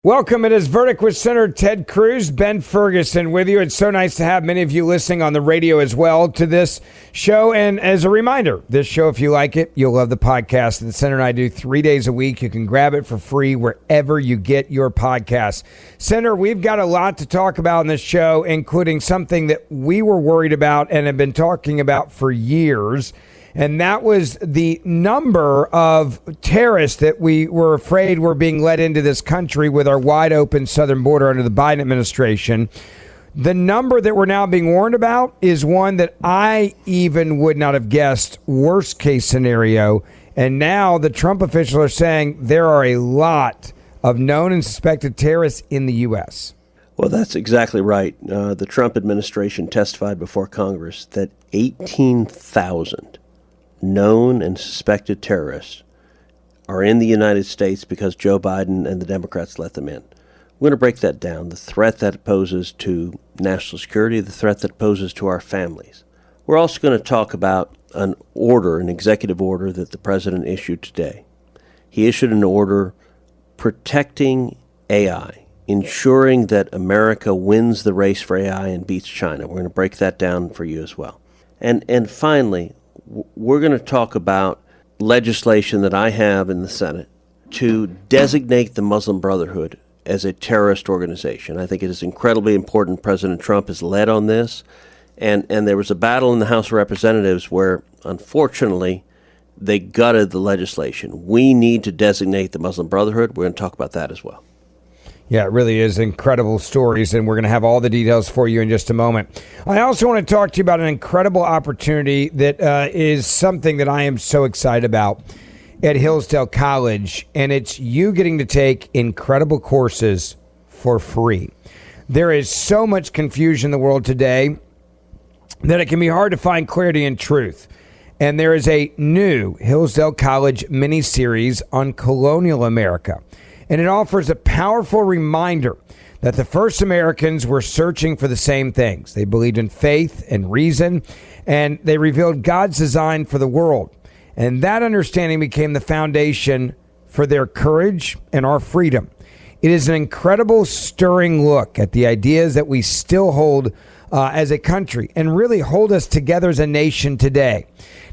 Welcome. It is Verdict with Senator Ted Cruz, Ben Ferguson with you. It's so nice to have many of you listening on the radio as well to this show. And as a reminder, this show, if you like it, you'll love the podcast that the Senator and I do 3 days a week. You can grab it for free wherever you get your podcasts. Senator, we've got a lot to talk about in this show, including something that we were worried about and have been talking about for years. And that was the number of terrorists that we were afraid were being let into this country with our wide open southern border under the Biden administration. The number that we're now being warned about is one that I even would not have guessed, worst case scenario. And now the Trump officials are saying there are a lot of known and suspected terrorists in the U.S. Well, that's exactly right. The Trump administration testified before Congress that 18,000 known and suspected terrorists are in the United States because Joe Biden and the Democrats let them in. We're going to break that down, the threat that it poses to national security, the threat that it poses to our families. We're also going to talk about an executive order that the president issued today. He issued an order protecting AI, ensuring that America wins the race for AI and beats China. We're going to break that down for you as well. And finally, we're going to talk about legislation that I have in the Senate to designate the Muslim Brotherhood as a terrorist organization. I think it is incredibly important. President Trump has led on this. And there was a battle in the House of Representatives where, unfortunately, they gutted the legislation. We need to designate the Muslim Brotherhood. We're going to talk about that as well. Yeah, it really is incredible stories, and we're going to have all the details for you in just a moment. I also want to talk to you about an incredible opportunity that is something that I am so excited about at Hillsdale College, and it's you getting to take incredible courses for free. There is so much confusion in the world today that it can be hard to find clarity and truth. And there is a new Hillsdale College mini-series on colonial America. And it offers a powerful reminder that the first Americans were searching for the same things. They believed in faith and reason, and they revealed God's design for the world. And that understanding became the foundation for their courage and our freedom. It is an incredible, stirring look at the ideas that we still hold as a country and really hold us together as a nation today.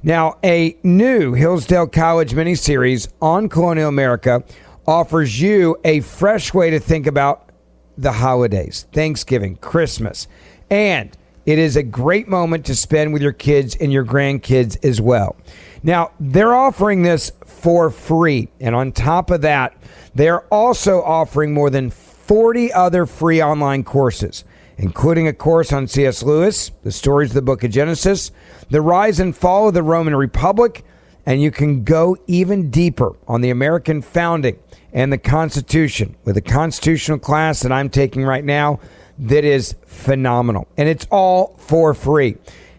Now, a new Hillsdale College mini-series on colonial America offers you a fresh way to think about the holidays, Thanksgiving, Christmas, and it is a great moment to spend with your kids and your grandkids as well. Now, they're offering this for free, and on top of that, they're also offering more than 40 other free online courses, including a course on C.S. Lewis, the stories of the book of Genesis, the rise and fall of the Roman Republic, and you can go even deeper on the American founding and the Constitution with a constitutional class that I'm taking right now that is phenomenal. And it's all for free.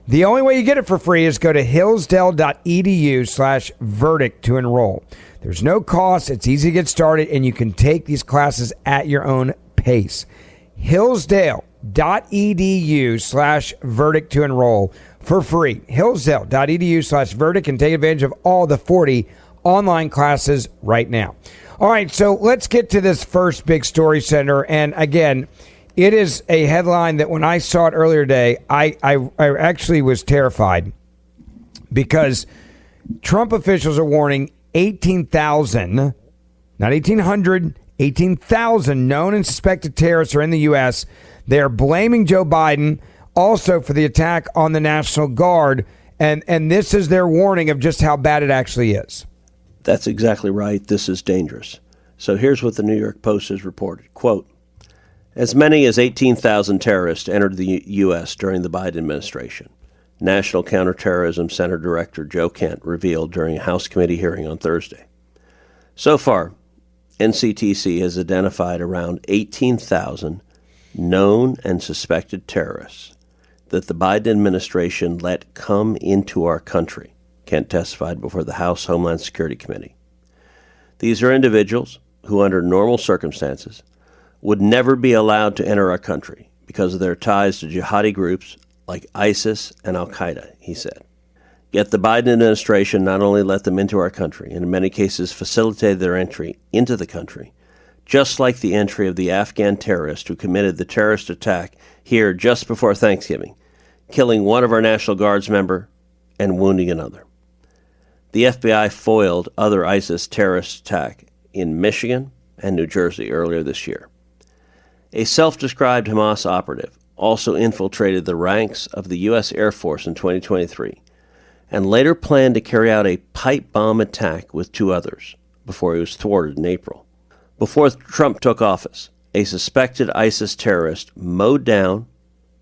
The only way you get it for free is go to hillsdale.edu/verdict to enroll. There's no cost. It's easy to get started, and you can take these classes at your own pace. Hillsdale.edu/verdict to enroll for free. Hillsdale.edu/verdict and take advantage of all the 40 online classes right now. All right, so let's get to this first big story, Senator. And again, it is a headline that when I saw it earlier today, I actually was terrified because Trump officials are warning 18,000, not 1,800, 18,000 known and suspected terrorists are in the U.S. They are blaming Joe Biden also for the attack on the National Guard. And this is their warning of just how bad it actually is. That's exactly right. This is dangerous. So here's what the New York Post has reported. Quote, as many as 18,000 terrorists entered the U.S. during the Biden administration, National Counterterrorism Center Director Joe Kent revealed during a House committee hearing on Thursday. So far, NCTC has identified around 18,000 known and suspected terrorists that the Biden administration let come into our country, Kent testified before the House Homeland Security Committee. These are individuals who, under normal circumstances, would never be allowed to enter our country because of their ties to jihadi groups like ISIS and al-Qaeda, he said. Yet the Biden administration not only let them into our country, and in many cases facilitated their entry into the country, just like the entry of the Afghan terrorist who committed the terrorist attack here just before Thanksgiving, killing one of our National Guard's member and wounding another. The FBI foiled other ISIS terrorist attacks in Michigan and New Jersey earlier this year. A self-described Hamas operative also infiltrated the ranks of the U.S. Air Force in 2023 and later planned to carry out a pipe bomb attack with two others before he was thwarted in April. Before Trump took office, a suspected ISIS terrorist mowed down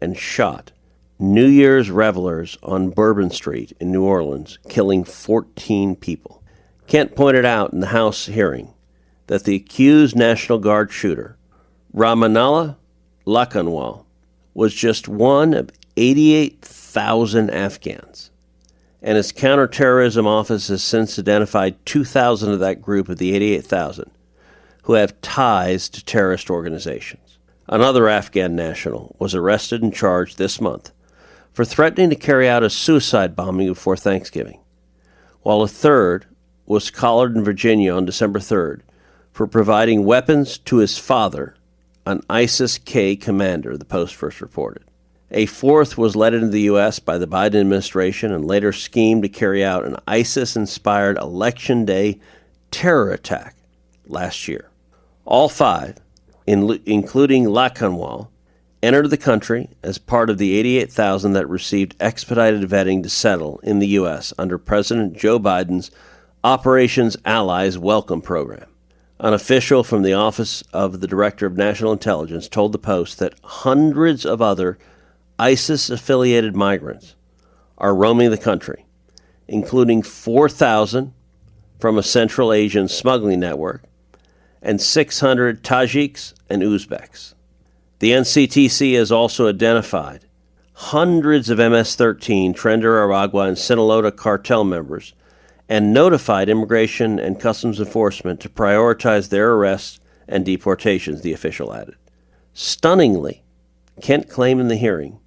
and shot New Year's revelers on Bourbon Street in New Orleans, killing 14 people. Kent pointed out in the House hearing that the accused National Guard shooter, Ramanallah Lakanwal, was just one of 88,000 Afghans, and his counterterrorism office has since identified 2,000 of that group of the 88,000 who have ties to terrorist organizations. Another Afghan national was arrested and charged this month for threatening to carry out a suicide bombing before Thanksgiving, while a third was collared in Virginia on December 3rd for providing weapons to his father, an ISIS-K commander, the Post first reported. A fourth was led into the U.S. by the Biden administration and later schemed to carry out an ISIS-inspired Election Day terror attack last year. All five, including Lakanwal, entered the country as part of the 88,000 that received expedited vetting to settle in the U.S. under President Joe Biden's Operations Allies Welcome program. An official from the Office of the Director of National Intelligence told the Post that hundreds of other ISIS-affiliated migrants are roaming the country, including 4,000 from a Central Asian smuggling network and 600 Tajiks and Uzbeks. The NCTC has also identified hundreds of MS-13, Tren Aragua, and Sinaloa cartel members and notified Immigration and Customs Enforcement to prioritize their arrests and deportations, the official added. Stunningly, Kent claimed in the hearing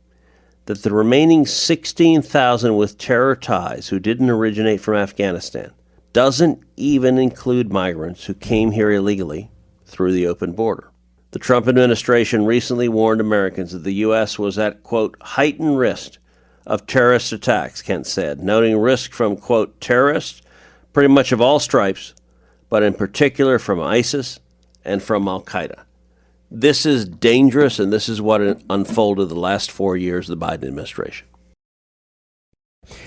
that the remaining 16,000 with terror ties who didn't originate from Afghanistan doesn't even include migrants who came here illegally through the open border. The Trump administration recently warned Americans that the U.S. was at, quote, heightened risk of terrorist attacks, Kent said, noting risk from, quote, terrorists, pretty much of all stripes, but in particular from ISIS and from Al-Qaeda. This is dangerous, and this is what unfolded the last 4 years of the Biden administration.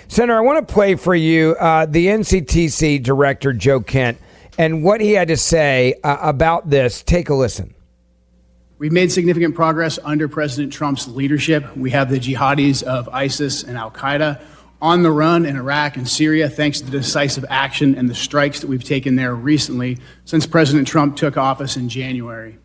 Senator, I want to play for you the NCTC Director, Joe Kent, and what he had to say about this. Take a listen. We've made significant progress under President Trump's leadership. We have the jihadis of ISIS and Al-Qaeda on the run in Iraq and Syria, thanks to the decisive action and the strikes that we've taken there recently since President Trump took office in January.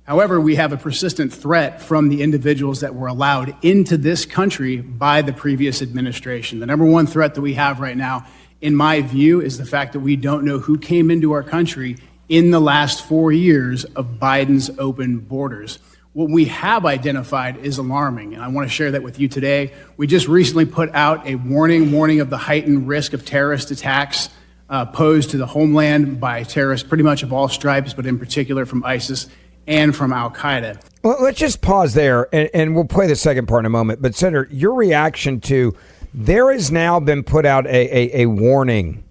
However, we have a persistent threat from the individuals that were allowed into this country by the previous administration. The number one threat that we have right now, in my view, is the fact that we don't know who came into our country in the last 4 years of Biden's open borders. What we have identified is alarming, and I want to share that with you today. We just recently put out a warning of the heightened risk of terrorist attacks posed to the homeland by terrorists pretty much of all stripes, but in particular from ISIS and from Al-Qaeda. Well, let's just pause there, and we'll play the second part in a moment. But, Senator, your reaction to there has now been put out a warning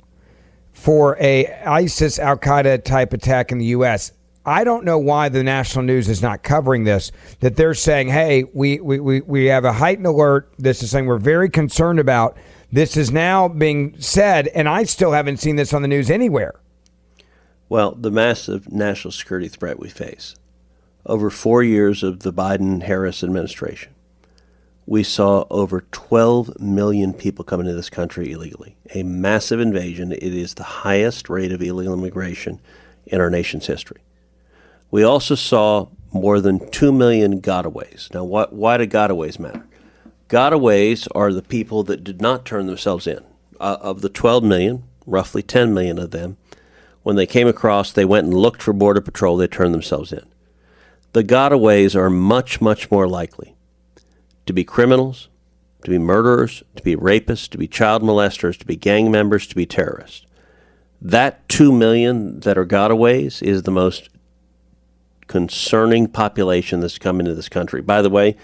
for a ISIS Al-Qaeda type attack in the U.S. I don't know why the national news is not covering this, that they're saying, hey, we have a heightened alert. This is something we're very concerned about. This is now being said, and I still haven't seen this on the news anywhere. Well, the massive national security threat we face. Over 4 years of the Biden-Harris administration, we saw over 12 million people come into this country illegally. A massive invasion. It is the highest rate of illegal immigration in our nation's history. We also saw more than 2 million gotaways. Now, why do gotaways matter? Gotaways are the people that did not turn themselves in. Of the 12 million, roughly 10 million of them, when they came across, they went and looked for Border Patrol, they turned themselves in. The gotaways are much, much more likely to be criminals, to be murderers, to be rapists, to be child molesters, to be gang members, to be terrorists. That 2 million that are gotaways is the most concerning population that's come into this country. By the way,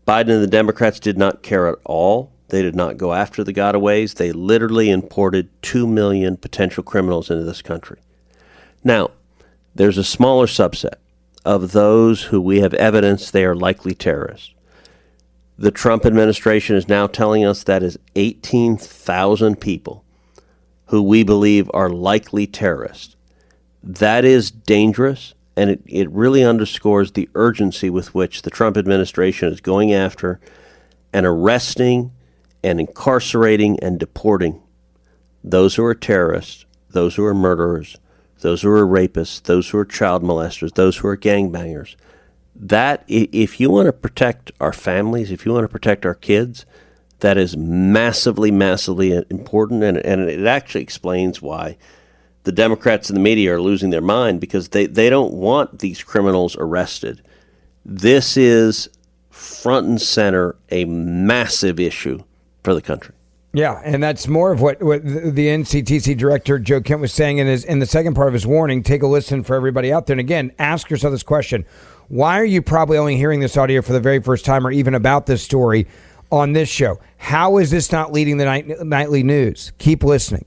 Biden and the Democrats did not care at all. They did not go after the gotaways. They literally imported 2 million potential criminals into this country. Now, there's a smaller subset of those who we have evidence they are likely terrorists. The Trump administration is now telling us that is 18,000 people who we believe are likely terrorists. That is dangerous, and it really underscores the urgency with which the Trump administration is going after and arresting and incarcerating and deporting those who are terrorists, those who are murderers, those who are rapists, those who are child molesters, those who are gangbangers. That, if you want to protect our families, if you want to protect our kids, that is massively, massively important, and it actually explains why the Democrats and the media are losing their mind, because they don't want these criminals arrested. This is front and center a massive issue for the country. Yeah, and that's more of what the NCTC director, Joe Kent, was saying in the second part of his warning. Take a listen for everybody out there. And again, ask yourself this question. Why are you probably only hearing this audio for the very first time or even about this story on this show? How is this not leading the nightly news? Keep listening.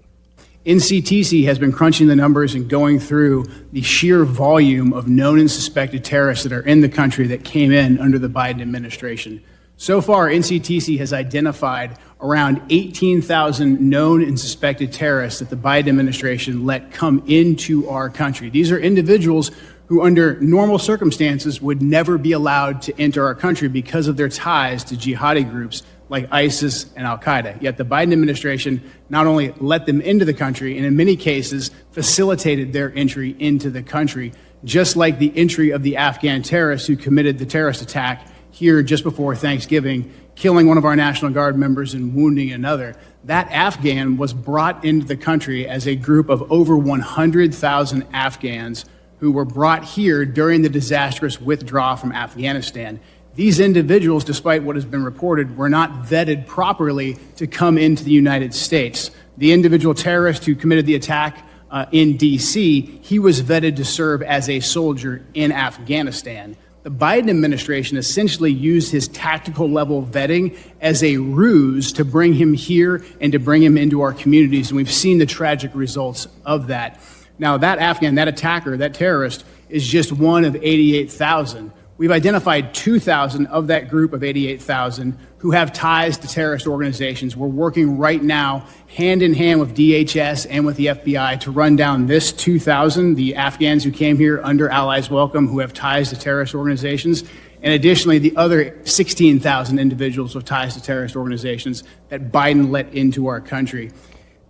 NCTC has been crunching the numbers and going through the sheer volume of known and suspected terrorists that are in the country that came in under the Biden administration. So far, NCTC has identified around 18,000 known and suspected terrorists that the Biden administration let come into our country. These are individuals who under normal circumstances would never be allowed to enter our country because of their ties to jihadi groups like ISIS and Al-Qaeda. Yet the Biden administration not only let them into the country, and in many cases facilitated their entry into the country, just like the entry of the Afghan terrorists who committed the terrorist attack here just before Thanksgiving, killing one of our National Guard members and wounding another. That Afghan was brought into the country as a group of over 100,000 Afghans who were brought here during the disastrous withdrawal from Afghanistan. These individuals, despite what has been reported, were not vetted properly to come into the United States. The individual terrorist who committed the attack in D.C., he was vetted to serve as a soldier in Afghanistan. The Biden administration essentially used his tactical level vetting as a ruse to bring him here and to bring him into our communities, and we've seen the tragic results of that. Now, that Afghan, that attacker, that terrorist, is just one of 88,000. We've identified 2,000 of that group of 88,000 who have ties to terrorist organizations. We're working right now hand in hand with DHS and with the FBI to run down this 2,000, the Afghans who came here under Allies Welcome who have ties to terrorist organizations, and additionally the other 16,000 individuals with ties to terrorist organizations that Biden let into our country.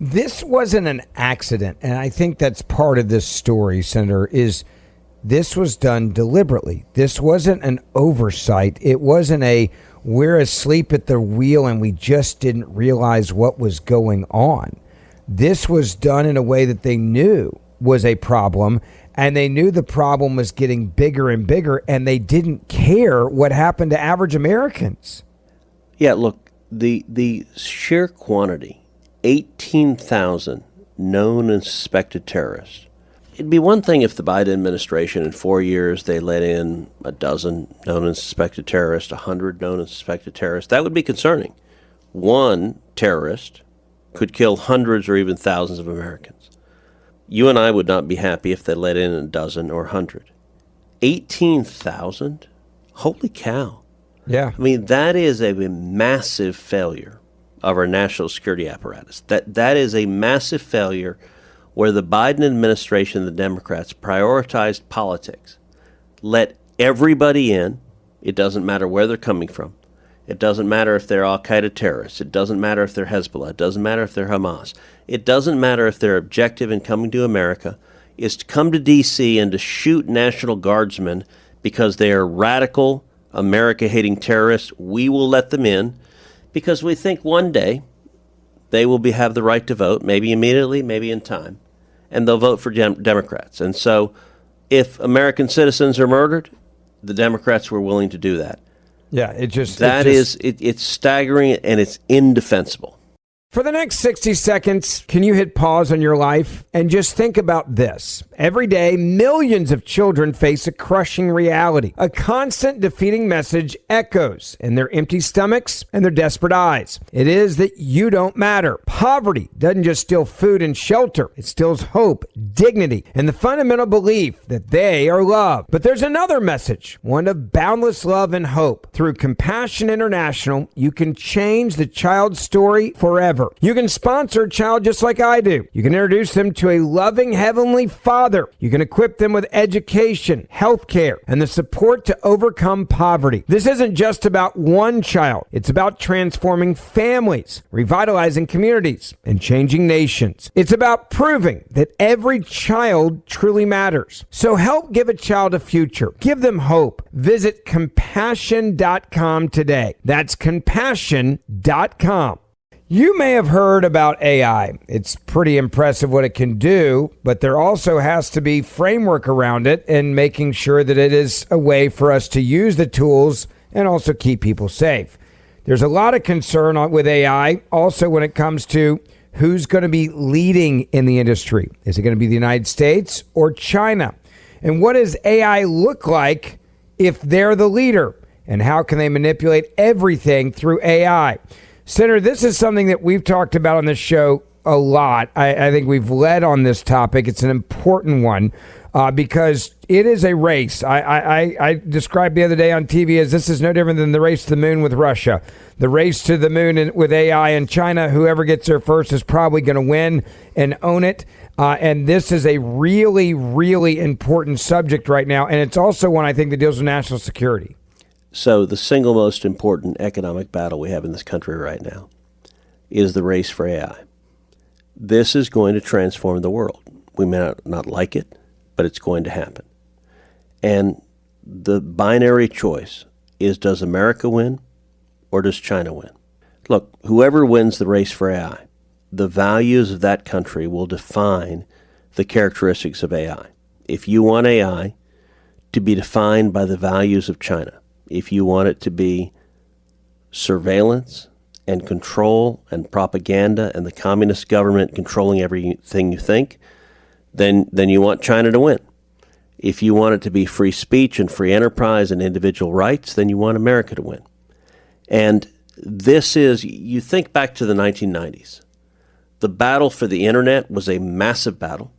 This wasn't an accident, and I think that's part of this story, Senator, is this was done deliberately. This wasn't an oversight. It wasn't a we're asleep at the wheel and we just didn't realize what was going on. This was done in a way that they knew was a problem, and they knew the problem was getting bigger and bigger, and they didn't care what happened to average Americans. Yeah, look, the sheer quantity, 18,000 known and suspected terrorists. It'd be one thing if the Biden administration in 4 years they let in a dozen known and suspected terrorists, 100 known and suspected terrorists. That would be concerning. One terrorist could kill hundreds or even thousands of Americans. You and I would not be happy if they let in a dozen or 100. 18,000? Holy cow. Yeah. I mean, that is a massive failure of our national security apparatus. That is a massive failure where the Biden administration and the Democrats prioritized politics, let everybody in. It doesn't matter where they're coming from. It doesn't matter if they're Al-Qaeda terrorists. It doesn't matter if they're Hezbollah. It doesn't matter if they're Hamas. It doesn't matter if their objective in coming to America is to come to D.C. and to shoot National Guardsmen because they are radical, America-hating terrorists. We will let them in because we think one day they will have the right to vote, maybe immediately, maybe in time, and they'll vote for Democrats. And so if American citizens are murdered, the Democrats were willing to do that. Yeah, it's staggering and it's indefensible. For the next 60 seconds, can you hit pause on your life and just think about this? Every day, millions of children face a crushing reality. A constant defeating message echoes in their empty stomachs and their desperate eyes. It is that you don't matter. Poverty doesn't just steal food and shelter. It steals hope, dignity, and the fundamental belief that they are loved. But there's another message, one of boundless love and hope. Through Compassion International, you can change the child's story forever. You can sponsor a child just like I do. You can introduce them to a loving Heavenly Father. You can equip them with education, health care, and the support to overcome poverty. This isn't just about one child. It's about transforming families, revitalizing communities, and changing nations. It's about proving that every child truly matters. So help give a child a future. Give them hope. Visit compassion.com today. That's compassion.com. You may have heard about AI. It's pretty impressive what it can do, but there also has to be framework around it and making sure that it is a way for us to use the tools and also keep people safe. There's a lot of concern with AI also when it comes to who's going to be leading in the industry. Is it going to be the United States or China? And what does AI look like if they're the leader? And how can they manipulate everything through AI? Senator, this is something that we've talked about on this show a lot. I think we've led on this topic. It's an important one because it is a race. I described the other day on TV as this is no different than the race to the moon with Russia. The race to the moon with AI and China, whoever gets there first is probably going to win and own it. And this is a really, really important subject right now. And it's also one I think that deals with national security. So the single most important economic battle we have in this country right now is the race for AI. This is going to transform the world. We may not like it, but it's going to happen. And the binary choice is, does America win or does China win? Look, whoever wins the race for AI, the values of that country will define the characteristics of AI. If you want AI to be defined by the values of China, if you want it to be surveillance and control and propaganda and the communist government controlling everything you think, then you want China to win. If you want it to be free speech and free enterprise and individual rights, then you want America to win. And this is, you think back to the 1990s. The battle for the internet was a massive battle.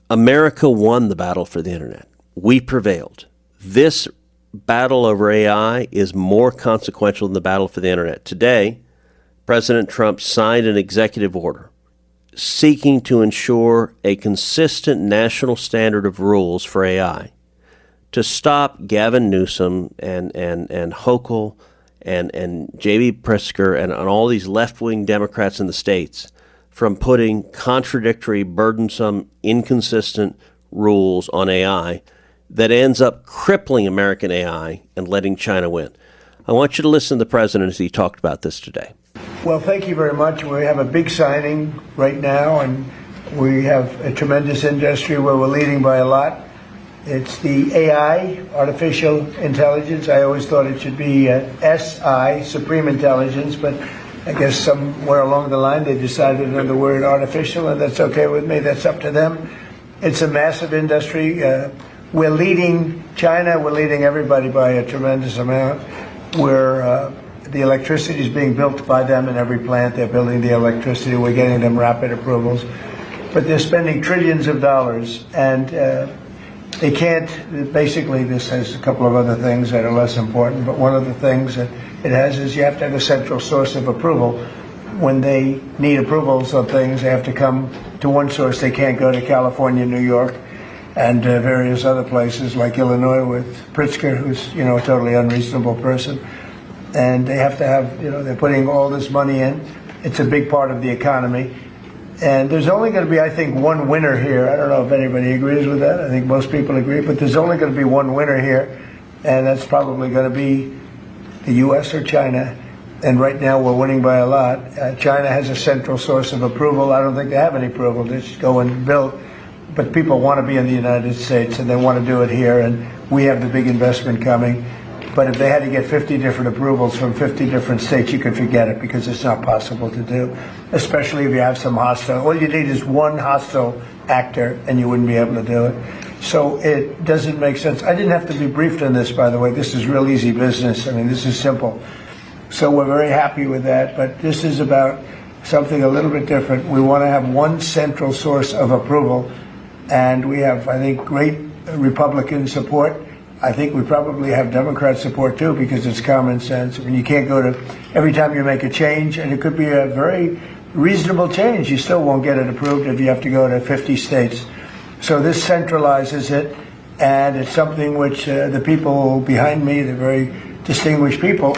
America won the battle for the internet. We prevailed. This battle over AI is more consequential than the battle for the internet. Today, President Trump signed an executive order seeking to ensure a consistent national standard of rules for AI to stop Gavin Newsom and Hochul and J.B. Pritzker and all these left-wing Democrats in the states from putting contradictory, burdensome, inconsistent rules on AI that ends up crippling American AI and letting China win. I want you to listen to the president as he talked about this today. Well, thank you very much. We have a big signing right now, and we have a tremendous industry where we're leading by a lot. It's the AI, artificial intelligence. I always thought it should be SI, supreme intelligence, but I guess somewhere along the line they decided on the word artificial, and that's okay with me. That's up to them. It's a massive industry. We're leading China. We're leading everybody by a tremendous amount. The electricity is being built by them in every plant. They're building the electricity. We're getting them rapid approvals. But they're spending trillions of dollars, and they can't. Basically, this has a couple of other things that are less important, but one of the things that it has is you have to have a central source of approval. When they need approvals of things, they have to come to one source. They can't go to California, New York, and various other places like Illinois with Pritzker, who's a totally unreasonable person. And they have to have, they're putting all this money in. It's a big part of the economy. And there's only going to be, I think, one winner here. I don't know if anybody agrees with that. I think most people agree. But there's only going to be one winner here, and that's probably going to be the U.S. or China. And right now we're winning by a lot. China has a central source of approval. I don't think they have any approval. They just go and build. But people want to be in the United States, and they want to do it here. And we have the big investment coming. But if they had to get 50 different approvals from 50 different states, you could forget it, because it's not possible to do, especially if you have some hostile. All you need is one hostile actor, and you wouldn't be able to do it. So it doesn't make sense. I didn't have to be briefed on this, by the way. This is real easy business. I mean, this is simple. So we're very happy with that. But this is about something a little bit different. We want to have one central source of approval. And we have, I think, great Republican support. I think we probably have Democrat support, too, because it's common sense. I mean, you can't go to every time you make a change, and it could be a very reasonable change. You still won't get it approved if you have to go to 50 states. So this centralizes it, and it's something which the people behind me, the very distinguished people,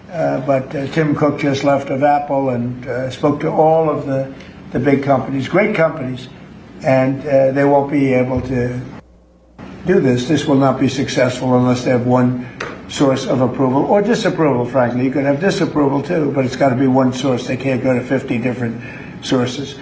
but Tim Cook just left of Apple and spoke to all of the big companies, great companies, and they won't be able to do this. This will not be successful unless they have one source of approval or disapproval, frankly. You could have disapproval too, but it's got to be one source. They can't go to 50 different sources.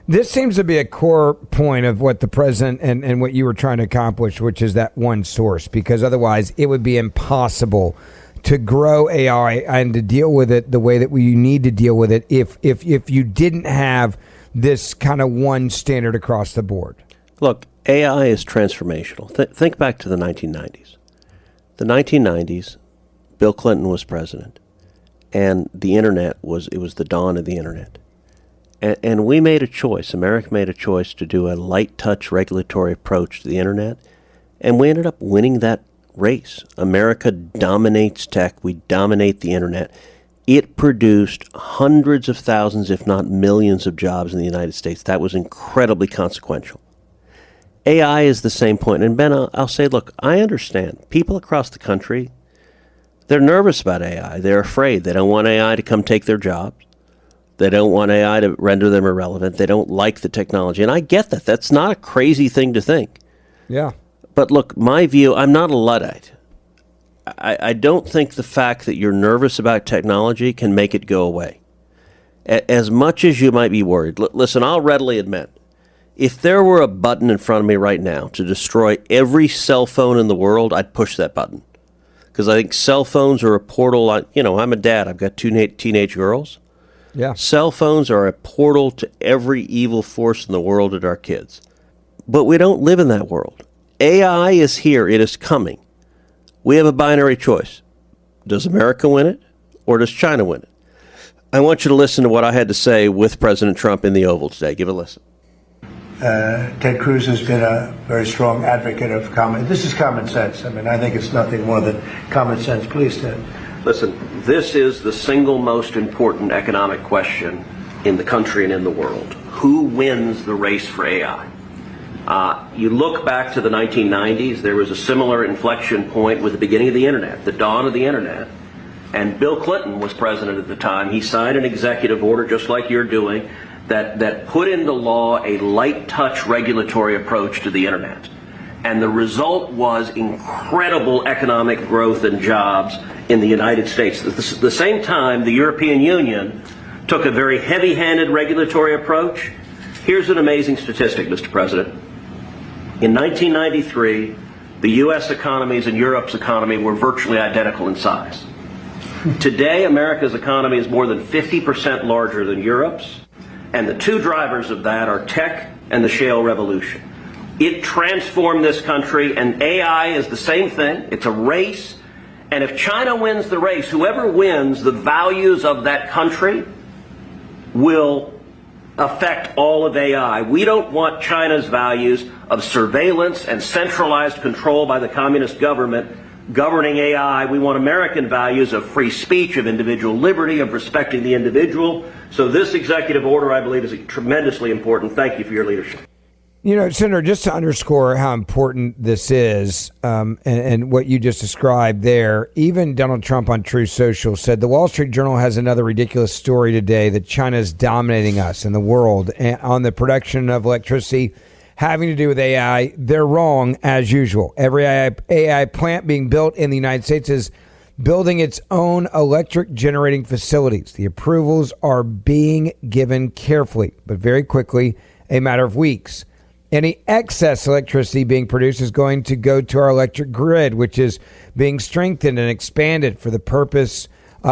This seems to be a core point of what the president and what you were trying to accomplish, which is that one source, because otherwise it would be impossible to grow AI and to deal with it the way that we need to deal with it if you didn't have this kind of one standard across the board. Look, AI is transformational. Think back to the 1990s. The 1990s, Bill Clinton was president, and the internet was the dawn of the internet. And we made a choice. America made a choice to do a light touch regulatory approach to the internet, and we ended up winning that race. America dominates tech. We dominate the internet. It produced hundreds of thousands, if not millions, of jobs in the United States. That was incredibly consequential. AI is the same point. And Ben, I'll say, look, I understand. People across the country, they're nervous about AI. They're afraid. They don't want AI to come take their jobs. They don't want AI to render them irrelevant. They don't like the technology. And I get that. That's not a crazy thing to think. Yeah. But look, my view, I'm not a Luddite. I don't think the fact that you're nervous about technology can make it go away. As much as you might be worried. Listen, I'll readily admit, if there were a button in front of me right now to destroy every cell phone in the world, I'd push that button. Because I think cell phones are a portal. I'm a dad. I've got two teenage girls. Yeah. Cell phones are a portal to every evil force in the world at our kids. But we don't live in that world. AI is here. It is coming. We have a binary choice. Does America win it, or does China win it? I want you to listen to what I had to say with President Trump in the Oval today. Give a listen. Ted Cruz has been a very strong advocate of this is common sense. I mean, I think it's nothing more than common sense. Please, Ted. Listen, this is the single most important economic question in the country and in the world. Who wins the race for AI? You look back to the 1990s, there was a similar inflection point with the beginning of the internet, the dawn of the internet. And Bill Clinton was president at the time. He signed an executive order, just like you're doing, that put into law a light touch regulatory approach to the internet. And the result was incredible economic growth and jobs in the United States. At the same time, the European Union took a very heavy-handed regulatory approach. Here's an amazing statistic, Mr. President. In 1993, the U.S. economies and Europe's economy were virtually identical in size. Today, America's economy is more than 50% larger than Europe's, and the two drivers of that are tech and the shale revolution. It transformed this country, and AI is the same thing. It's a race, and if China wins the race, whoever wins, the values of that country will affect all of AI. We don't want China's values of surveillance and centralized control by the communist government governing AI. We want American values of free speech, of individual liberty, of respecting the individual. So this executive order, I believe, is tremendously important. Thank you for your leadership. You know, Senator, just to underscore how important this is and what you just described there, even Donald Trump on Truth Social said the Wall Street Journal has another ridiculous story today that China is dominating us in the world on the production of electricity having to do with AI. They're wrong, as usual. Every AI plant being built in the United States is building its own electric generating facilities. The approvals are being given carefully, but very quickly, a matter of weeks. Any excess electricity being produced is going to go to our electric grid, which is being strengthened and expanded for the purpose,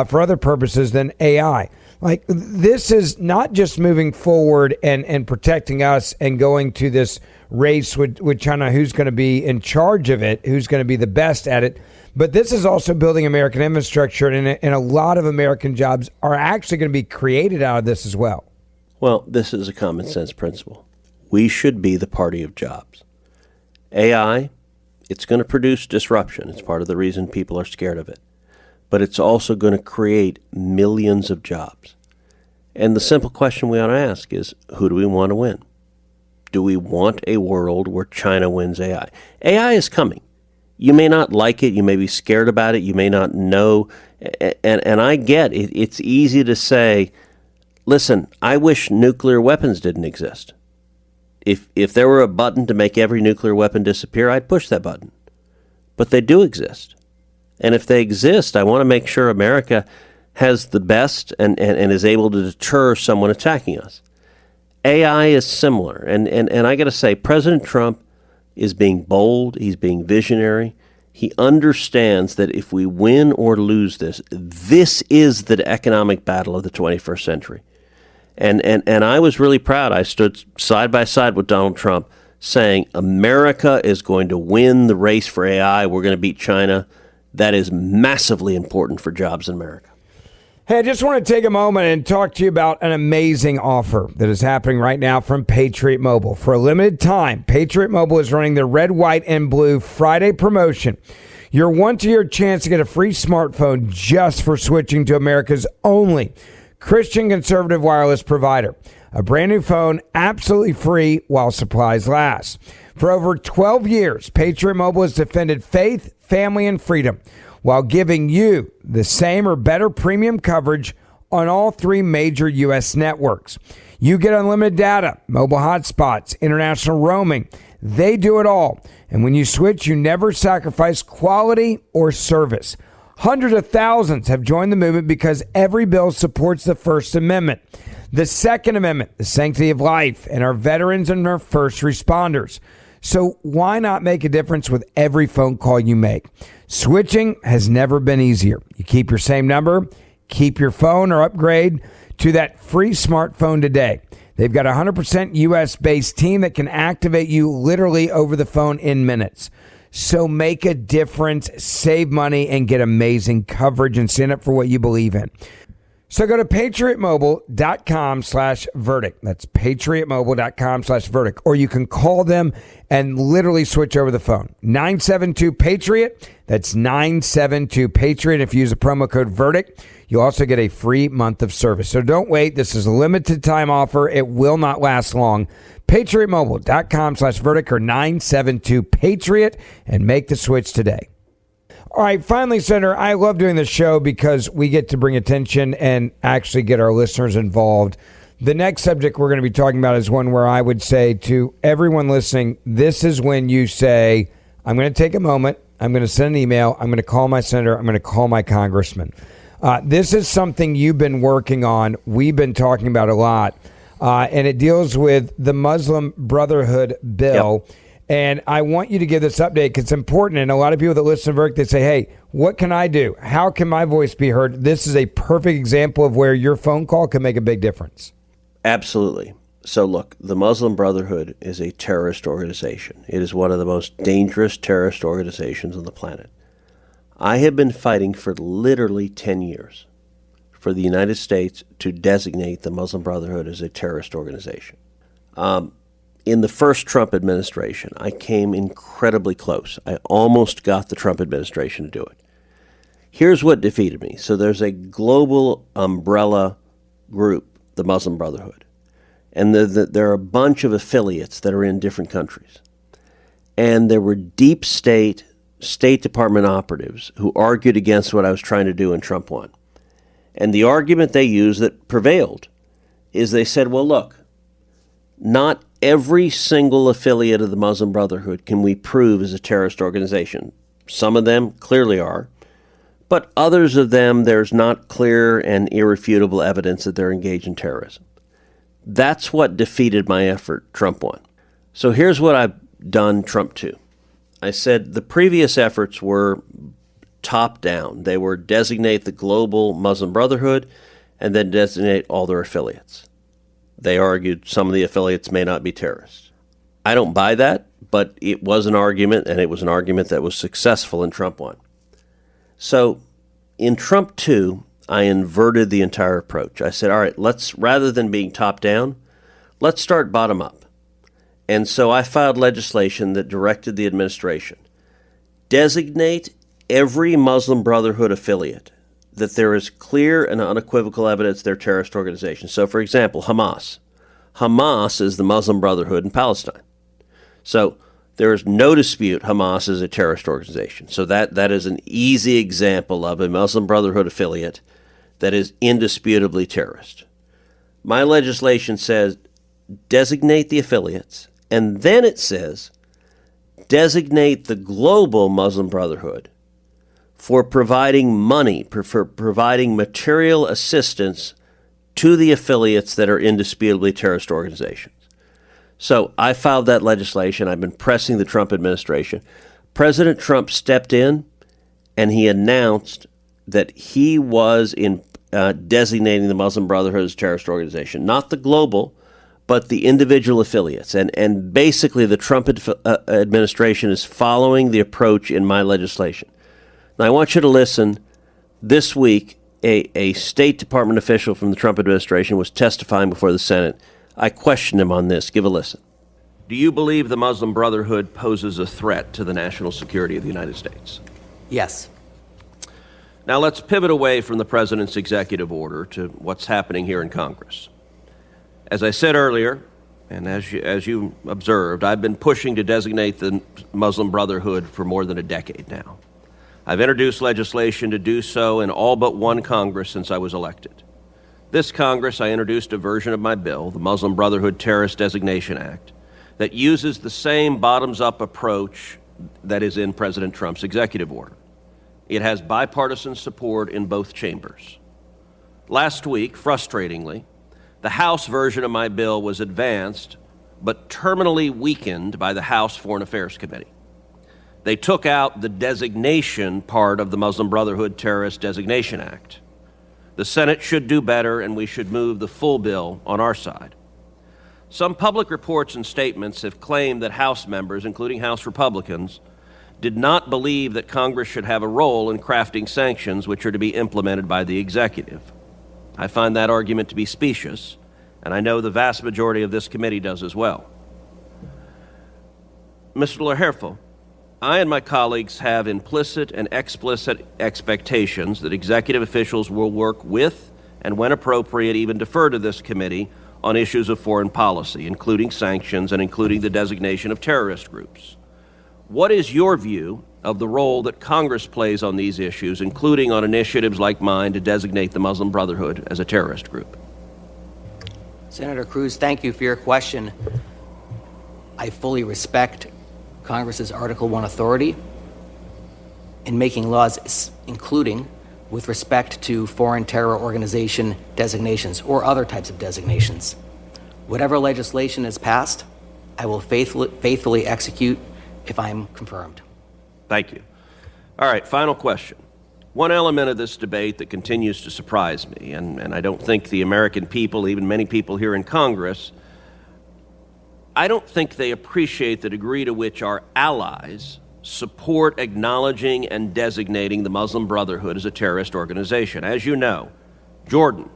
for other purposes than AI. Like, this is not just moving forward and protecting us and going to this race with China, who's going to be in charge of it, who's going to be the best at it. But this is also building American infrastructure, and a lot of American jobs are actually going to be created out of this as well. Well, this is a common sense principle. We should be the party of jobs. AI, it's going to produce disruption. It's part of the reason people are scared of it. But it's also going to create millions of jobs. And the simple question we ought to ask is, who do we want to win? Do we want a world where China wins AI? AI is coming. You may not like it. You may be scared about it. You may not know. And I get it. It's easy to say, listen, I wish nuclear weapons didn't exist. If there were a button to make every nuclear weapon disappear, I'd push that button. But they do exist. And if they exist, I want to make sure America has the best and is able to deter someone attacking us. AI is similar. And I got to say, President Trump is being bold. He's being visionary. He understands that if we win or lose this is the economic battle of the 21st century. And I was really proud. I stood side by side with Donald Trump saying, America is going to win the race for AI. We're going to beat China. That is massively important for jobs in America. Hey, I just want to take a moment and talk to you about an amazing offer that is happening right now from Patriot Mobile. For a limited time, Patriot Mobile is running their Red, White, and Blue Friday promotion. Your once-a-year chance to get a free smartphone just for switching to America's only Christian conservative wireless provider. A brand new phone, absolutely free while supplies last. For over 12 years, Patriot Mobile has defended faith, family, and freedom while giving you the same or better premium coverage on all three major U.S. networks. You get unlimited data, mobile hotspots, international roaming. They do it all. And when you switch, you never sacrifice quality or service. Hundreds of thousands have joined the movement because every bill supports the First Amendment, the Second Amendment, the sanctity of life, and our veterans and our first responders. So why not make a difference with every phone call you make? Switching has never been easier. You keep your same number, keep your phone, or upgrade to that free smartphone today. They've got a 100% U.S.-based team that can activate you literally over the phone in minutes. So make a difference, save money, and get amazing coverage and stand up for what you believe in. So go to patriotmobile.com/verdict. That's patriotmobile.com/verdict. Or you can call them and literally switch over the phone. 972-PATRIOT. That's 972-PATRIOT. If you use the promo code verdict, you'll also get a free month of service. So don't wait. This is a limited time offer. It will not last long. patriotmobile.com/verdict or 972-PATRIOT and make the switch today. All right, finally, Senator, I love doing this show because we get to bring attention and actually get our listeners involved. The next subject we're going to be talking about is one where I would say to everyone listening, this is when you say, I'm going to take a moment, I'm going to send an email, I'm going to call my senator, I'm going to call my congressman. This is something you've been working on, we've been talking about a lot, and it deals with the Muslim Brotherhood bill. Yep. And I want you to give this update because it's important. And a lot of people that listen to Verdict, they say, hey, what can I do? How can my voice be heard? This is a perfect example of where your phone call can make a big difference. Absolutely. So look, the Muslim Brotherhood is a terrorist organization. It is one of the most dangerous terrorist organizations on the planet. I have been fighting for literally 10 years for the United States to designate the Muslim Brotherhood as a terrorist organization. In the first Trump administration, I came incredibly close. I almost got the Trump administration to do it. Here's what defeated me. So there's a global umbrella group, the Muslim Brotherhood. And there are a bunch of affiliates that are in different countries. And there were deep State Department operatives who argued against what I was trying to do, and Trump won. And the argument they used that prevailed is they said, well, look, not every single affiliate of the Muslim Brotherhood can we prove is a terrorist organization. Some of them clearly are, but others of them there's not clear and irrefutable evidence that they're engaged in terrorism. That's what defeated my effort. Trump won. So here's what I've done Trump 2. I said the previous efforts were top down. They were designate the global Muslim Brotherhood and then designate all their affiliates. They argued some of the affiliates may not be terrorists. I don't buy that, but it was an argument, and it was an argument that was successful in Trump 1. So in Trump 2, I inverted the entire approach. I said, all right, rather than being top down, let's start bottom up. And so I filed legislation that directed the administration, designate every Muslim Brotherhood affiliate that there is clear and unequivocal evidence they're terrorist organizations. So, for example, Hamas. Hamas is the Muslim Brotherhood in Palestine. So there is no dispute Hamas is a terrorist organization. So that is an easy example of a Muslim Brotherhood affiliate that is indisputably terrorist. My legislation says designate the affiliates, and then it says designate the global Muslim Brotherhood for providing money, for providing material assistance to the affiliates that are indisputably terrorist organizations. So I filed that legislation. I've been pressing the Trump administration. President Trump stepped in and he announced that he was designating the Muslim Brotherhood as a terrorist organization, not the global, but the individual affiliates. And basically the Trump administration is following the approach in my legislation. Now I want you to listen. This week, a State Department official from the Trump administration was testifying before the Senate. I questioned him on this. Give a listen. Do you believe the Muslim Brotherhood poses a threat to the national security of the United States? Yes. Now let's pivot away from the president's executive order to what's happening here in Congress. As I said earlier, and as you observed, I've been pushing to designate the Muslim Brotherhood for more than a decade now. I've introduced legislation to do so in all but one Congress since I was elected. This Congress, I introduced a version of my bill, the Muslim Brotherhood Terrorist Designation Act, that uses the same bottoms-up approach that is in President Trump's executive order. It has bipartisan support in both chambers. Last week, frustratingly, the House version of my bill was advanced, but terminally weakened by the House Foreign Affairs Committee. They took out the designation part of the Muslim Brotherhood Terrorist Designation Act. The Senate should do better, and we should move the full bill on our side. Some public reports and statements have claimed that House members, including House Republicans, did not believe that Congress should have a role in crafting sanctions which are to be implemented by the executive. I find that argument to be specious, and I know the vast majority of this committee does as well. Mr. Laherfo, I and my colleagues have implicit and explicit expectations that executive officials will work with and, when appropriate, even defer to this committee on issues of foreign policy, including sanctions and including the designation of terrorist groups. What is your view of the role that Congress plays on these issues, including on initiatives like mine to designate the Muslim Brotherhood as a terrorist group? Senator Cruz, thank you for your question. I fully respect Congress's Article 1 authority in making laws, including with respect to foreign terror organization designations or other types of designations. Whatever legislation is passed, I will faithfully execute if I'm confirmed. Thank you. All right, final question. One element of this debate that continues to surprise me, and I don't think the American people, even many people here in Congress, I don't think they appreciate the degree to which our allies support acknowledging and designating the Muslim Brotherhood as a terrorist organization. As you know, Jordan,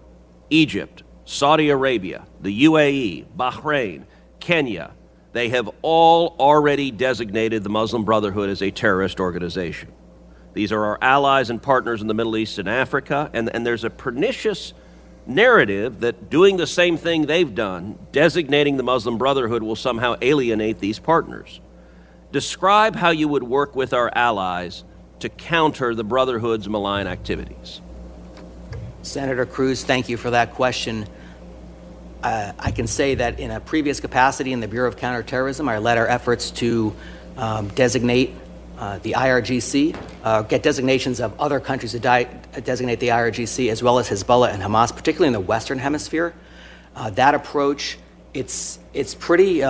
Egypt, Saudi Arabia, the UAE, Bahrain, Kenya, they have all already designated the Muslim Brotherhood as a terrorist organization. These are our allies and partners in the Middle East and Africa, and there's a pernicious narrative that doing the same thing they've done, designating the Muslim Brotherhood, will somehow alienate these partners. Describe how you would work with our allies to counter the Brotherhood's malign activities. Senator Cruz, thank you for that question. I can say that in a previous capacity in the Bureau of Counterterrorism, I led our efforts to designate the IRGC, get designations of other countries to designate the IRGC, as well as Hezbollah and Hamas, particularly in the Western Hemisphere. That approach, it's pretty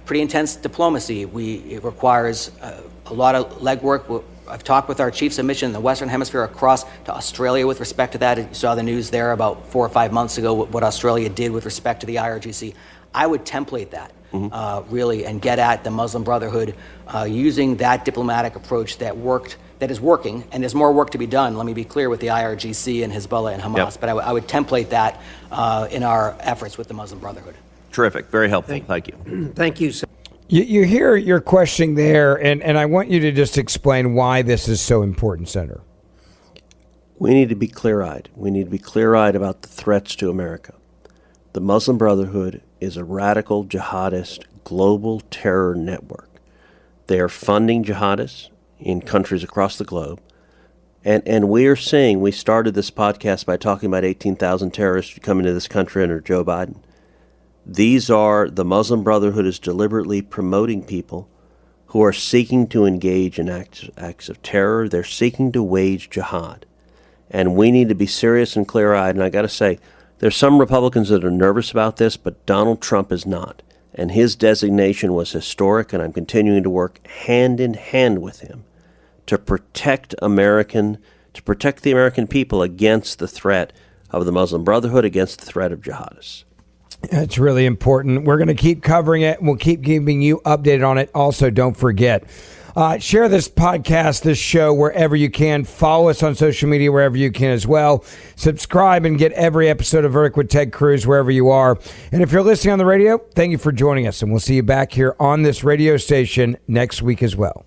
pretty intense diplomacy. It requires a lot of legwork. I've talked with our chiefs of mission in the Western Hemisphere across to Australia with respect to that. You saw the news there about 4 or 5 months ago, what Australia did with respect to the IRGC. I would template that, really, and get at the Muslim Brotherhood using that diplomatic approach that is working, and there's more work to be done, let me be clear, with the IRGC and Hezbollah and Hamas. Yep. But I would template that in our efforts with the Muslim Brotherhood. Terrific. Very helpful. Thank you. Thank you, sir. You hear your questioning there, and I want you to just explain why this is so important, Senator. We need to be clear-eyed. We need to be clear-eyed about the threats to America. The Muslim Brotherhood is a radical jihadist global terror network. They are funding jihadists in countries across the globe. And we are seeing, we started this podcast by talking about 18,000 terrorists coming to this country under Joe Biden. The Muslim Brotherhood is deliberately promoting people who are seeking to engage in acts of terror. They're seeking to wage jihad. And we need to be serious and clear-eyed. And I got to say, there's some Republicans that are nervous about this, but Donald Trump is not. And his designation was historic, and I'm continuing to work hand in hand with him to protect the American people against the threat of the Muslim Brotherhood, against the threat of jihadists. It's really important. We're going to keep covering it. We'll keep keeping you updated on it. Also, don't forget, share this podcast, this show, wherever you can. Follow us on social media wherever you can as well. Subscribe and get every episode of Verdict with Ted Cruz wherever you are. And if you're listening on the radio, thank you for joining us. And we'll see you back here on this radio station next week as well.